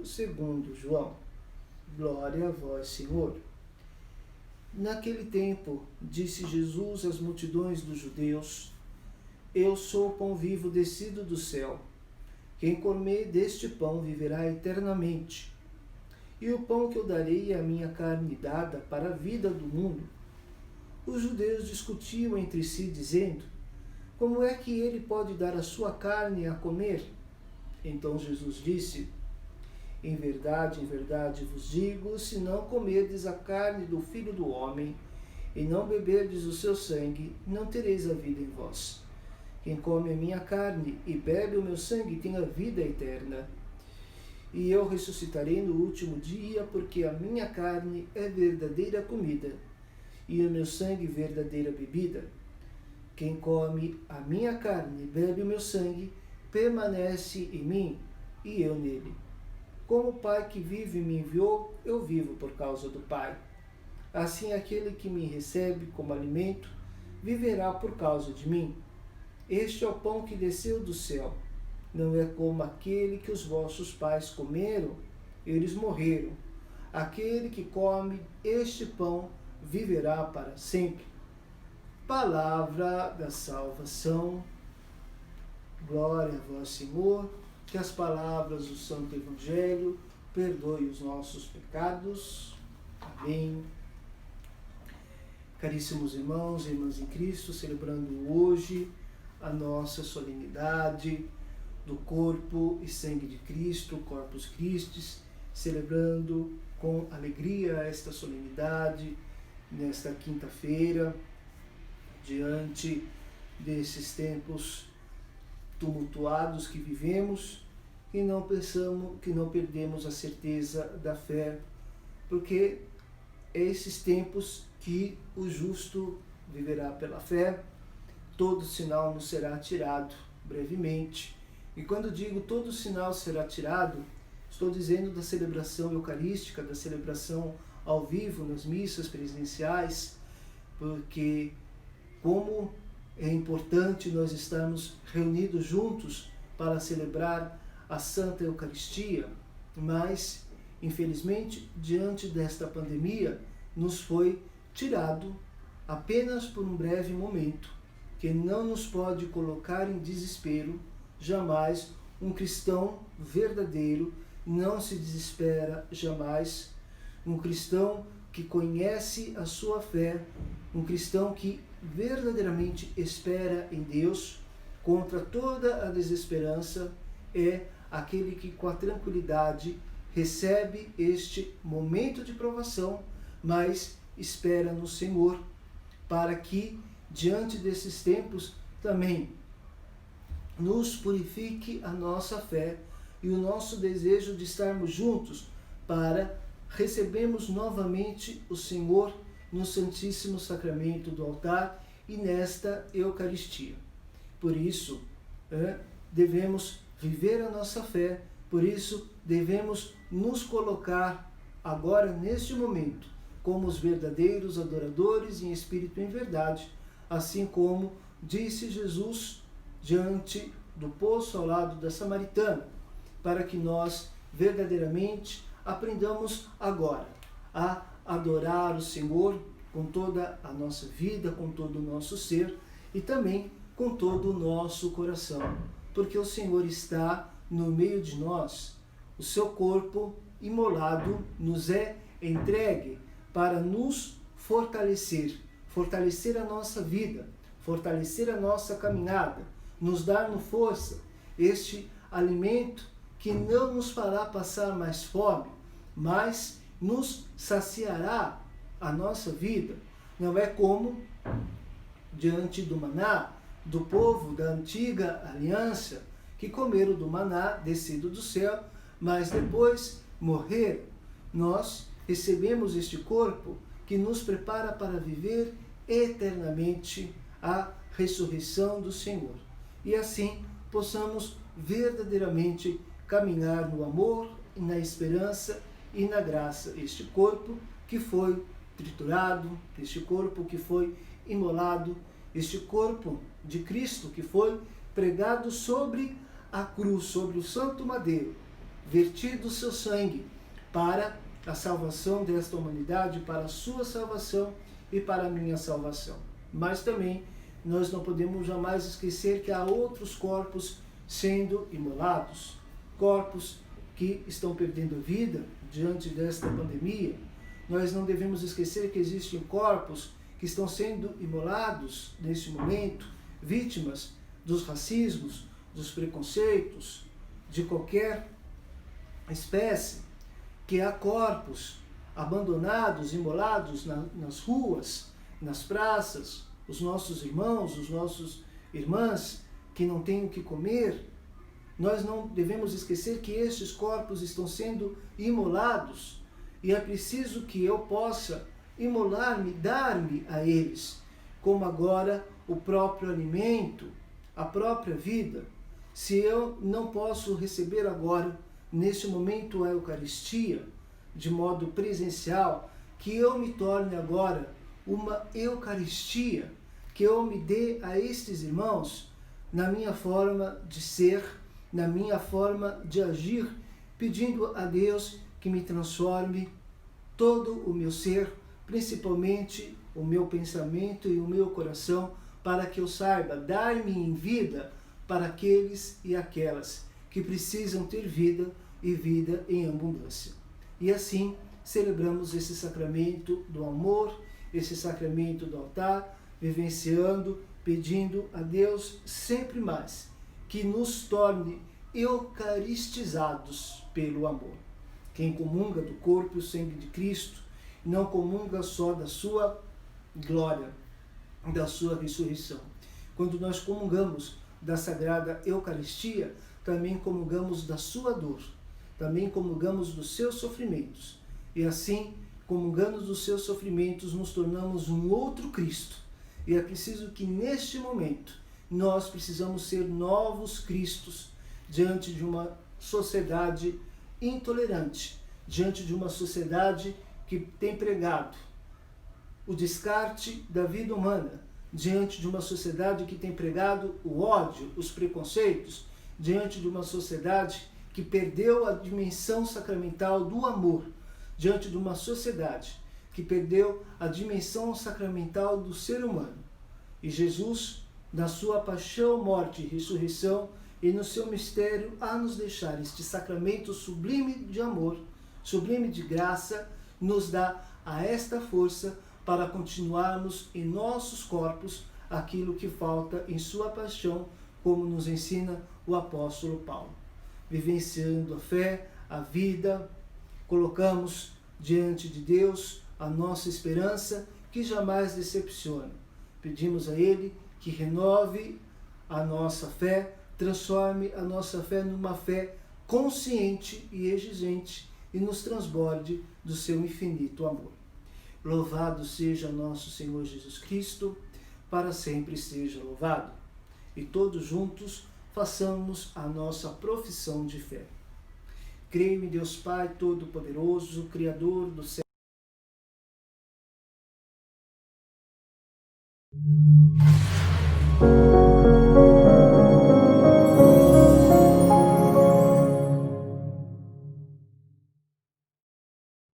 Segundo João. Glória a vós, Senhor. Naquele tempo, disse Jesus às multidões dos judeus: Eu sou o pão vivo descido do céu. Quem comer deste pão viverá eternamente. E o pão que eu darei é a minha carne dada para a vida do mundo. Os judeus discutiam entre si, dizendo: Como é que ele pode dar a sua carne a comer? Então Jesus disse: em verdade vos digo, se não comerdes a carne do Filho do Homem e não beberdes o seu sangue, não tereis a vida em vós. Quem come a minha carne e bebe o meu sangue tem a vida eterna. E eu ressuscitarei no último dia, porque a minha carne é verdadeira comida e o meu sangue verdadeira bebida. Quem come a minha carne e bebe o meu sangue permanece em mim e eu nele. Como o Pai que vive me enviou, eu vivo por causa do Pai. Assim aquele que me recebe como alimento viverá por causa de mim. Este é o pão que desceu do céu. Não é como aquele que os vossos pais comeram, eles morreram. Aquele que come este pão viverá para sempre. Palavra da salvação. Glória a vós, Senhor. Que as palavras do Santo Evangelho perdoem os nossos pecados. Amém. Caríssimos irmãos e irmãs em Cristo, celebrando hoje a nossa solenidade do corpo e sangue de Cristo, Corpus Christi, celebrando com alegria esta solenidade nesta quinta-feira, diante desses tempos tumultuados que vivemos, e não pensamos, que não perdemos a certeza da fé, porque é esses tempos que o justo viverá pela fé. Todo sinal nos será tirado brevemente. E quando digo todo sinal será tirado, estou dizendo da celebração eucarística, da celebração ao vivo nas missas presenciais, porque como é importante nós estarmos reunidos juntos para celebrar a Santa Eucaristia, mas, infelizmente, diante desta pandemia, nos foi tirado apenas por um breve momento, que não nos pode colocar em desespero. Jamais um cristão verdadeiro não se desespera jamais. Um cristão que conhece a sua fé, um cristão que verdadeiramente espera em Deus, contra toda a desesperança, é aquele que com a tranquilidade recebe este momento de provação, mas espera no Senhor, para que, diante desses tempos, também nos purifique a nossa fé e o nosso desejo de estarmos juntos para recebermos novamente o Senhor no Santíssimo Sacramento do altar e nesta Eucaristia. Por isso, devemos viver a nossa fé, por isso devemos nos colocar agora, neste momento, como os verdadeiros adoradores em espírito e em verdade, assim como disse Jesus diante do poço ao lado da Samaritana, para que nós verdadeiramente aprendamos agora a adorar o Senhor com toda a nossa vida, com todo o nosso ser e também com todo o nosso coração, porque o Senhor está no meio de nós. O seu corpo imolado nos é entregue para nos fortalecer, fortalecer a nossa vida, fortalecer a nossa caminhada, nos dar força, este alimento que não nos fará passar mais fome, mas nos saciará a nossa vida. Não é como diante do maná, do povo da antiga aliança, que comeram do maná descido do céu, mas depois morreram. Nós recebemos este corpo que nos prepara para viver eternamente a ressurreição do Senhor. E assim possamos verdadeiramente caminhar no amor e na esperança e na graça. Este corpo que foi triturado, este corpo que foi imolado, este corpo de Cristo que foi pregado sobre a cruz, sobre o santo madeiro, vertido o seu sangue para a salvação desta humanidade, para a sua salvação e para a minha salvação. Mas também nós não podemos jamais esquecer que há outros corpos sendo imolados, corpos que estão perdendo a vida diante desta pandemia. Nós não devemos esquecer que existem corpos que estão sendo imolados neste momento, vítimas dos racismos, dos preconceitos, de qualquer espécie, que há corpos abandonados, imolados nas ruas, nas praças, os nossos irmãos, os nossos irmãs que não têm o que comer. Nós não devemos esquecer que estes corpos estão sendo imolados e é preciso que eu possa imolar-me, dar-me a eles, como agora o próprio alimento, a própria vida. Se eu não posso receber agora, neste momento, a Eucaristia, de modo presencial, que eu me torne agora uma Eucaristia, que eu me dê a estes irmãos na minha forma de ser, na minha forma de agir, pedindo a Deus que me transforme todo o meu ser, principalmente o meu pensamento e o meu coração, para que eu saiba dar-me em vida para aqueles e aquelas que precisam ter vida e vida em abundância. E assim celebramos esse sacramento do amor, esse sacramento do altar, vivenciando, pedindo a Deus sempre mais que nos torne eucaristizados pelo amor. Quem comunga do corpo e o sangue de Cristo não comunga só da sua glória, da sua ressurreição. Quando nós comungamos da Sagrada Eucaristia, também comungamos da sua dor, também comungamos dos seus sofrimentos. E assim, comungando dos seus sofrimentos, nos tornamos um outro Cristo. E é preciso que neste momento nós precisamos ser novos Cristos diante de uma sociedade intolerante, diante de uma sociedade que tem pregado o descarte da vida humana, diante de uma sociedade que tem pregado o ódio, os preconceitos, diante de uma sociedade que perdeu a dimensão sacramental do amor, diante de uma sociedade que perdeu a dimensão sacramental do ser humano. E Jesus, na sua paixão, morte e ressurreição, e no seu mistério, a nos deixar este sacramento sublime de amor, sublime de graça, nos dá a esta força para continuarmos em nossos corpos aquilo que falta em sua paixão, como nos ensina o apóstolo Paulo. Vivenciando a fé, a vida, colocamos diante de Deus a nossa esperança, que jamais decepciona. Pedimos a Ele que renove a nossa fé, transforme a nossa fé numa fé consciente e exigente e nos transborde do seu infinito amor. Louvado seja nosso Senhor Jesus Cristo, para sempre seja louvado. E todos juntos façamos a nossa profissão de fé. Creio em Deus Pai Todo-Poderoso, Criador do céu.